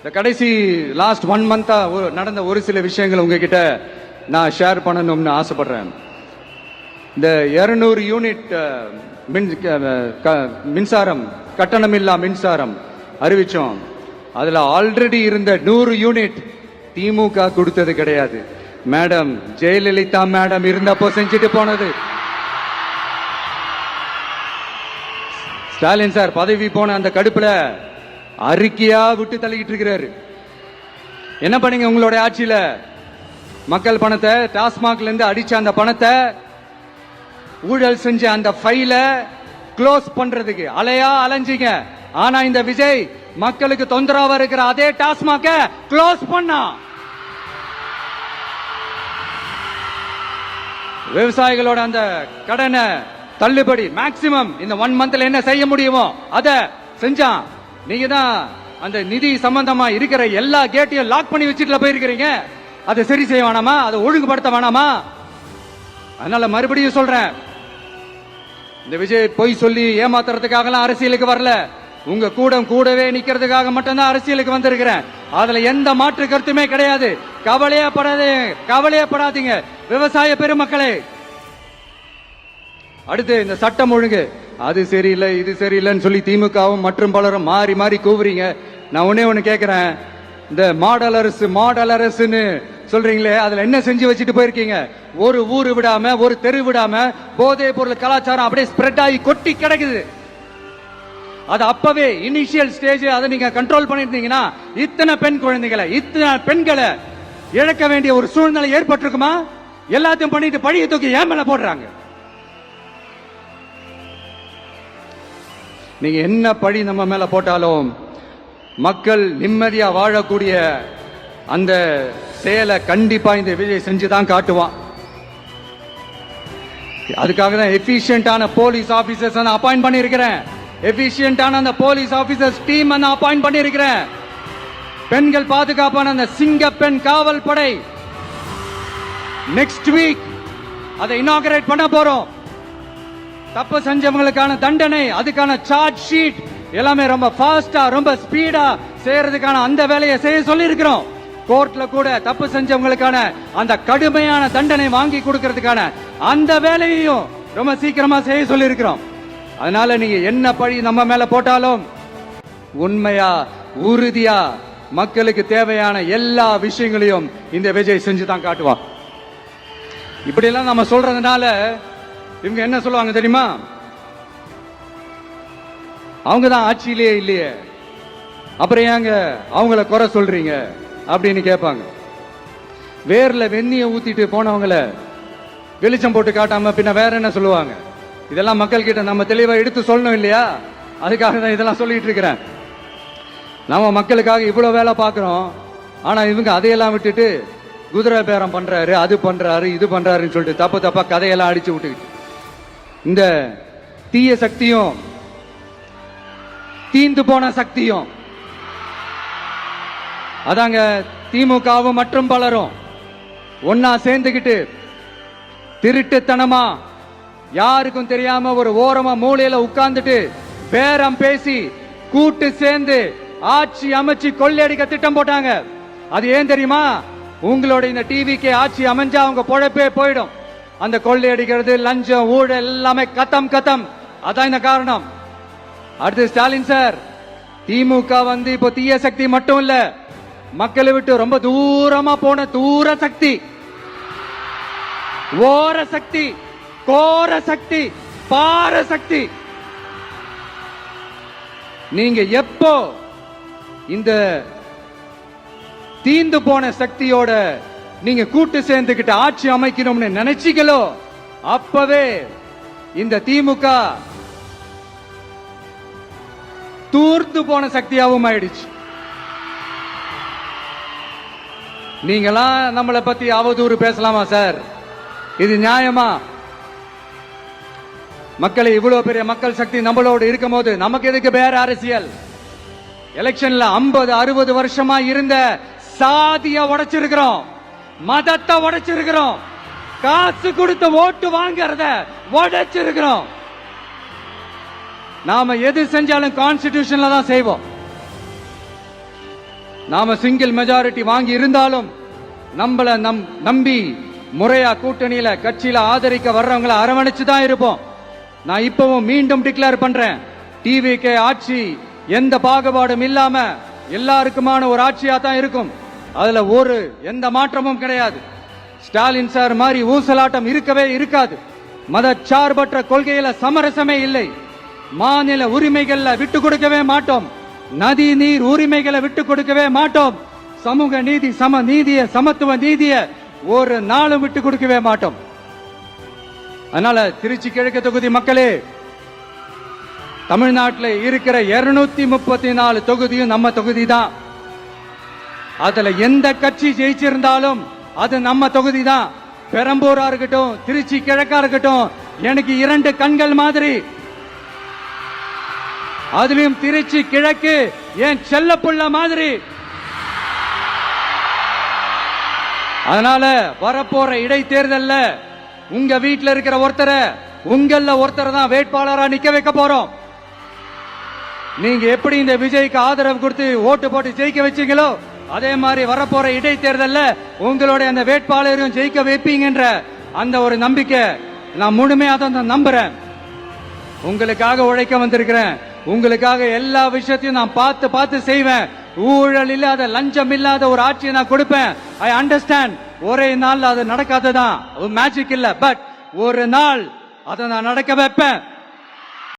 இந்த கடைசி லாஸ்ட் 1 மந்தா நடந்த ஒரு சில விஷயங்கள் உங்ககிட்ட நான் ஷேர் பண்ணணும்னு ஆசைப்படுறேன். இந்த 200 யூனிட் மின்சாரம் கட்டணமில்லா மின்சாரம் அறிவிச்சோம். அதுல ஆல்ரெடி இருந்த 100 யூனிட் திமுக கொடுத்தது கிடையாது. மேடம் ஜெயலலிதா மேடம் இருந்தப்போ செஞ்சுட்டு போனது. ஸ்டாலின் சார் பதவி போன அந்த கடுப்புல அறிக்கையா விட்டு தள்ளிக்கிட்டு இருக்கிறாரு. என்ன பண்ணீங்க உங்களுடைய ஆட்சியில? மக்கள் பணத்தை டாஸ்மாக்ல இருந்து அடிச்ச அந்த பணத்தை ஊழல் செஞ்ச அந்த ஃபைல க்ளோஸ் பண்றதுக்கு அலையா அலைஞ்சிங்க. ஆனா இந்த விஜய் மக்களுக்கு தொந்தரவா இருக்கிற அதே டாஸ்மாக க்ளோஸ் பண்ணா. விவசாயிகளோட அந்த கடனை தள்ளுபடி மேக்சிமம் இந்த 1 மந்த்ல என்ன செய்ய முடியுமோ அத செஞ்சான். நீங்க தான் அந்த நிதி சம்பந்தமா இருக்கிற எல்லா கேட்டையும் லாக் பண்ணி வச்சுட்டு போயிருக்கிறீங்க. அதை சரி செய்ய வேணாமா? அதை ஒழுங்குபடுத்த வேணாமா? அதனால மறுபடியும் சொல்றேன், இந்த விஜய் பொய் சொல்லி ஏமாத்துறதுக்காக அரசியலுக்கு வரல. உங்க கூடவே நிக்கிறதுக்காக மட்டும்தான் அரசியலுக்கு வந்திருக்கிறேன். அதுல எந்த மாற்று கருத்துமே கிடையாது. கவலையப்படாதீங்க விவசாய பெருமக்களே. அடுத்து இந்த சட்டம் ஒழுங்கு அது சரியில்லை இது சரியில்லைன்னு சொல்லி திமுகவும் மற்றும் பலரும் மாறி மாறி கூவுறீங்க. நான் ஒண்ணு கேட்கிறேன், இந்த மாடல் அரசுன்னு சொல்றீங்களே, அதுல என்ன செஞ்சு வச்சுட்டு போயிருக்கீங்க? ஒரு ஊரு விடாம ஒரு தெரு விடாம போதை பொருள் கலாச்சாரம் அப்படியே ஸ்ப்ரெட் ஆகி கொட்டி கிடக்குது. அது அப்பவே இனிஷியல் ஸ்டேஜ் அதை நீங்க கண்ட்ரோல் பண்ணிருந்தீங்கன்னா இத்தனை பெண் குழந்தைகளை இத்தனை பெண்களை இழக்க வேண்டிய ஒரு சூழ்நிலை ஏற்பட்டிருக்குமா? எல்லாத்தையும் பண்ணிட்டு பழிய தூக்கி ஏன் மேல போடுறாங்க. நீங்க என்ன பழி நம்ம மேல போட்டாலும் மக்கள் நிம்மதியா வாழக்கூடிய அந்த செயலை கண்டிப்பா இந்த விஜய் செஞ்சுதான் காட்டுவான். அதுக்காக தான் எஃபிஷியன்டான போலீஸ் ஆபீசர்ஸ் நான் அப்பாயிண்ட் பண்ணியிருக்கிறேன். எஃபிஷியன்டான அந்த போலீஸ் ஆபீசர்ஸ் டீம் நான் அப்பாயிண்ட் பண்ணியிருக்கிறேன். பெண்கள் பாதுகாப்பான அந்த சிங்க பெண் காவல் படை நெக்ஸ்ட் வீக் அதை இனாகரேட் பண்ண போறோம். தப்பு செஞ்சவங்களுக்கான தண்டனை, அதுக்கான சார்ஜ் ஷீட் எல்லாமே ரொம்ப ஃபாஸ்டா ரொம்ப ஸ்பீடா செய்யறதுக்கான அந்த வேலையை செய்ய சொல்லி இருக்கிறோம். கோர்ட்ல கூட தப்பு செஞ்சவங்களுக்கான அந்த கடுமையான தண்டனை வாங்கி கொடுக்கிறதுக்கான அந்த வேலையையும் ரொம்ப சீக்கிரமா செய்ய சொல்லி இருக்கிறோம். அதனால நீங்க என்ன பழி நம்ம மேல போட்டாலும் உண்மையா உறுதியா மக்களுக்கு தேவையான எல்லா விஷயங்களையும் இந்த விஜய் செஞ்சுதான் காட்டுவான். இப்படி எல்லாம் நம்ம சொல்றதுனால இவங்க என்ன சொல்லுவாங்க தெரியுமா? அவங்க தான் ஆட்சியிலேயே இல்லையே, அப்புறம் ஏங்க அவங்கள குறை சொல்றீங்க அப்படின்னு கேட்பாங்க. வேர்ல வெந்நிய ஊத்திட்டு போனவங்கள வெளிச்சம் போட்டு காட்டாம பின்ன வேற என்ன சொல்லுவாங்க? இதெல்லாம் மக்கள் கிட்ட நம்ம தெளிவா எடுத்து சொல்லணும் இல்லையா? அதுக்காக தான் இதெல்லாம் சொல்லிட்டு இருக்கிறேன். நம்ம மக்களுக்காக இவ்வளவு வேலை பார்க்கிறோம். ஆனா இவங்க அதையெல்லாம் விட்டுட்டு குதிரை பேரம் பண்றாரு, அது பண்றாரு, இது பண்றாருன்னு சொல்லிட்டு தப்பா கதையெல்லாம் அடிச்சு விட்டுக்கிட்டு இந்த தீய சக்தியும் தீந்து போன சக்தியும் அதாங்க திமுகவும் மற்றும் பலரும் ஒன்னா சேர்ந்துகிட்டு திருட்டுத்தனமா யாருக்கும் தெரியாம ஒரு ஓரமா மூலையில உட்கார்ந்துட்டு பேரம் பேசி கூட்டு சேர்ந்து ஆட்சி அமைச்சு கொள்ளையடிக்க திட்டம் போட்டாங்க. அது ஏன் தெரியுமா? உங்களோட இந்த டிவிக்கு ஆட்சி அமைஞ்சா அவங்க பொழப்பே போயிடும். அந்த கொள்ளையடிக்கிறது லஞ்சம் ஊழல் எல்லாமே கத்தம். அதான் இந்த காரணம். அடுத்து ஸ்டாலின் சார், திமுக இப்போ தீய சக்தி மட்டும் இல்ல, மக்களை விட்டு ரொம்ப தூரமா போன தூர சக்தி, ஓர சக்தி, கோர சக்தி, பார சக்தி. நீங்க எப்போ இந்த தீந்து போன சக்தியோட நீங்க கூட்டு சேர்ந்துகிட்டு ஆட்சி அமைக்கணும்னு நினைச்சீங்களோ அப்பவே இந்த திமுக தூர்த்து போன சக்தியாகவும் ஆயிடுச்சு. நீங்களாம் நம்மளை பத்தி அவதூறு பேசலாமா சார்? இது நியாயமா? மக்களை இவ்வளவு பெரிய மக்கள் சக்தி நம்மளோடு இருக்கும் போது நமக்கு எதுக்கு வேற அரசியல்? எலெக்ஷன்ல 50-60 வருஷமா இருந்த சாதிய உடைச்சிருக்கிறோம், மதத்தை உடைச்சிருக்கிறோம், காசு கொடுத்து ஓட்டு வாங்கறத உடைச்சிருக்கிறோம். நாம எது செஞ்சாலும் கான்ஸ்டிடியூஷன்ல தான் செய்வோம். நாம சிங்கிள் மெஜாரிட்டி வாங்கி இருந்தாலும் நம்மள நம்பி முறையா கூட்டணியில கட்சியில ஆதரிக்க வர்றவங்களை அரவணைச்சு தான் இருப்போம். நான் இப்பவும் மீண்டும் டிக்ளேர் பண்றேன், டிவிகே ஆட்சி எந்த பாகுபாடும் இல்லாம எல்லாருக்குமான ஒரு ஆட்சியா தான் இருக்கும். அதுல எந்த மாற்றமும் கிடையாது. ஸ்டாலின் சார் மாதிரி ஊசலாட்டம் இருக்கவே இருக்காது. மதச்சார்பற்ற கொள்கையில சமரசமே இல்லை. மாநில உரிமைகள்ல விட்டு கொடுக்கவே மாட்டோம். நதி நீர் உரிமைகளை விட்டு கொடுக்கவே மாட்டோம். சமூக நீதி, சம நீதிய, சமத்துவ நீதிய ஒரு நாளும் விட்டு கொடுக்கவே மாட்டோம். அதனால திருச்சி கிழக்கு தொகுதி மக்களே, தமிழ்நாட்டில் இருக்கிற 234 தொகுதியும் நம்ம தொகுதி தான். அதுல எந்த கட்சி ஜெயிச்சிருந்தாலும் அது நம்ம தொகுதி தான். பெரம்பூரா இருக்கட்டும், திருச்சி கிழக்கா இருக்கட்டும், எனக்கு 2 கண்கள் மாதிரி. அதுலயும் திருச்சி கிழக்கு என் செல்ல புள்ள மாதிரி. அதனால வரப்போற இடைத்தேர்தல்ல உங்க வீட்டுல இருக்கிற ஒருத்தரை தான் வேட்பாளரா நிக்க வைக்க போறோம். நீங்க எப்படி இந்த விஜய்க்கு ஆதரவு கொடுத்து ஓட்டு போட்டு ஜெயிக்க வச்சீங்களோ, அதே மாதிரி வரப்போற இடைத்தேர்தல்ல உங்களுடைய அந்த வேட்பாளரையும் ஜெயிக்க வைப்பீங்கன்ற அந்த ஒரு நம்பிக்கை நான் முழுமையா தான் நம்புறேன். உங்களுக்காக உழைக்க வந்திருக்கிறேன். உங்களுக்காக எல்லா விஷயத்தையும் நான் பார்த்து செய்வேன். ஊழல் இல்லாத, லஞ்சம் இல்லாத ஒரு ஆட்சியை நான் கொடுப்பேன். I understand. ஒரே நாள் அது நடக்காததான், மேஜிக் இல்ல. பட் ஒரு நாள் அதை நான் நடக்க வைப்பேன்.